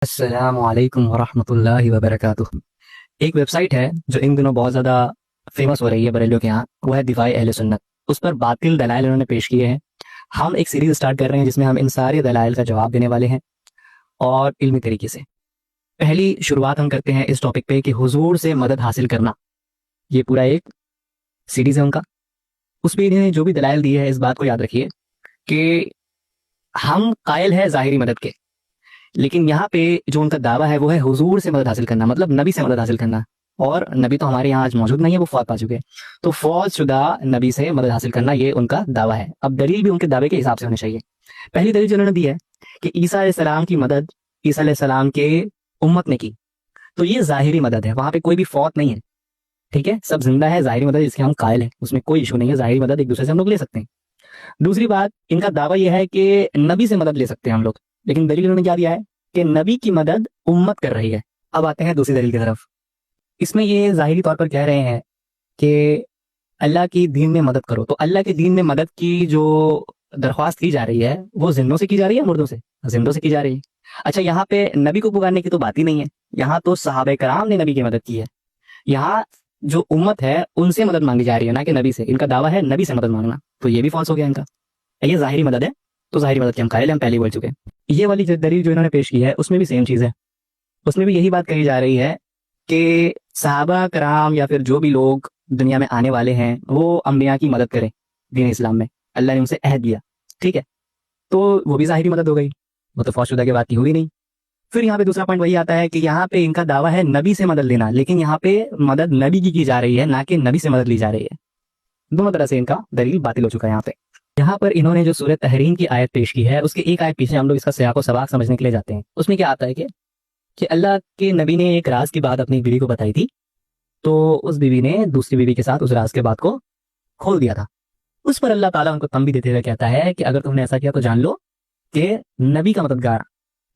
السلام علیکم ورحمۃ اللہ وبرکاتہ۔ ایک ویب سائٹ ہے جو ان دنوں بہت زیادہ فیمس ہو رہی ہے بریلیوں کے یہاں، وہ ہے دفاع اہل سنت۔ اس پر باطل دلائل انہوں نے پیش کیے ہیں۔ ہم ایک سیریز اسٹارٹ کر رہے ہیں جس میں ہم ان سارے دلائل کا جواب دینے والے ہیں اور علمی طریقے سے۔ پہلی شروعات ہم کرتے ہیں اس ٹاپک پہ کہ حضور سے مدد حاصل کرنا، یہ پورا ایک سیریز ہے ان کا۔ اس پہ انہوں نے جو بھی دلائل دی ہے، اس بات کو یاد رکھیے کہ ہم قائل ہیں ظاہری مدد کے، لیکن یہاں پہ جو ان کا دعویٰ ہے وہ ہے حضور سے مدد حاصل کرنا، مطلب نبی سے مدد حاصل کرنا۔ اور نبی تو ہمارے یہاں آج موجود نہیں ہے، وہ فوت پا چکے ہیں، تو فوت شدہ نبی سے مدد حاصل کرنا یہ ان کا دعویٰ ہے۔ اب دلیل بھی ان کے دعوے کے حساب سے ہونی چاہیے۔ پہلی دلیل جو انہوں نے دی ہے کہ عیسیٰ علیہ السلام کی مدد عیسیٰ علیہ السلام کے امت نے کی، تو یہ ظاہری مدد ہے، وہاں پہ کوئی بھی فوت نہیں ہے، ٹھیک ہے، سب زندہ ہے، ظاہری مدد جس کے ہم قائل ہیں، اس میں کوئی ایشو نہیں ہے، ظاہری مدد ایک دوسرے سے ہم لوگ لے سکتے ہیں۔ دوسری بات، ان کا دعویٰ یہ ہے کہ نبی سے مدد لے سکتے ہیں ہم لوگ، لیکن دلیل انہوں نے کیا دیا ہے کہ نبی کی مدد امت کر رہی ہے۔ اب آتے ہیں دوسری دلیل کی طرف۔ اس میں یہ ظاہری طور پر کہہ رہے ہیں کہ اللہ کی دین میں مدد کرو، تو اللہ کے دین میں مدد کی جو درخواست کی جا رہی ہے وہ زندوں سے کی جا رہی ہے، مردوں سے؟ زندوں سے کی جا رہی ہے۔ اچھا، یہاں پہ نبی کو پکارنے کی تو بات ہی نہیں ہے، یہاں تو صحابہ کرام نے نبی کی مدد کی ہے، یہاں جو امت ہے ان سے مدد مانگی جا رہی ہے، نہ کہ نبی سے۔ ان کا دعویٰ ہے نبی سے مدد مانگنا، تو یہ بھی فالس ہو گیا ان کا۔ یہ ظاہری مدد ہے، تو ظاہری مدد کے ہم قائل ہیں، ہم پہلے ہی بول چکے ہیں۔ یہ والی جو دلیل جو انہوں نے پیش کی ہے اس میں بھی سیم چیز ہے، اس میں بھی یہی بات کہی جا رہی ہے کہ صحابہ کرام یا پھر جو بھی لوگ دنیا میں آنے والے ہیں وہ انبیاء کی مدد کریں دین اسلام میں، اللہ نے ان سے عہد لیا، ٹھیک ہے، تو وہ بھی ظاہری مدد ہو گئی، وہ تو فوت شدہ کے بات کی ہوئی نہیں۔ پھر یہاں پہ دوسرا پوائنٹ وہی آتا ہے کہ یہاں پہ ان کا دعویٰ ہے نبی سے مدد لینا، لیکن یہاں پہ مدد نبی کی جا رہی ہے، نہ کہ نبی سے مدد لی جا رہی ہے۔ دونوں طرح سے ان کا دلیل باطل ہو چکا ہے۔ یہاں پر انہوں نے جو سورہ تحریم کی آیت پیش کی ہے، اس کے ایک آیت پیچھے ہم لوگ اس کا سیاق و سباق سمجھنے کے لیے جاتے ہیں۔ اس میں کیا آتا ہے کہ اللہ کے نبی نے ایک راز کی بات اپنی بیوی کو بتائی تھی، تو اس بیوی نے دوسری بیوی کے ساتھ اس راز کے بات کو کھول دیا تھا۔ اس پر اللہ تعالیٰ ان کو تنبیہ دیتے ہوئے کہتا ہے کہ اگر تم نے ایسا کیا تو جان لو کہ نبی کا مددگار،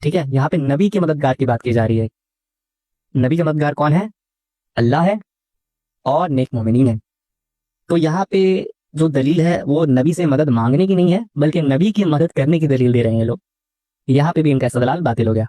ٹھیک ہے، یہاں پہ نبی کے مددگار کی بات کی جا رہی ہے۔ نبی کا مددگار کون ہے؟ اللہ ہے اور نیک مومنین ہے۔ تو یہاں پہ جو دلیل ہے وہ نبی سے مدد مانگنے کی نہیں ہے، بلکہ نبی کی مدد کرنے کی دلیل دے رہے ہیں لوگ۔ یہاں پہ بھی ان کا استدلال باطل ہو گیا۔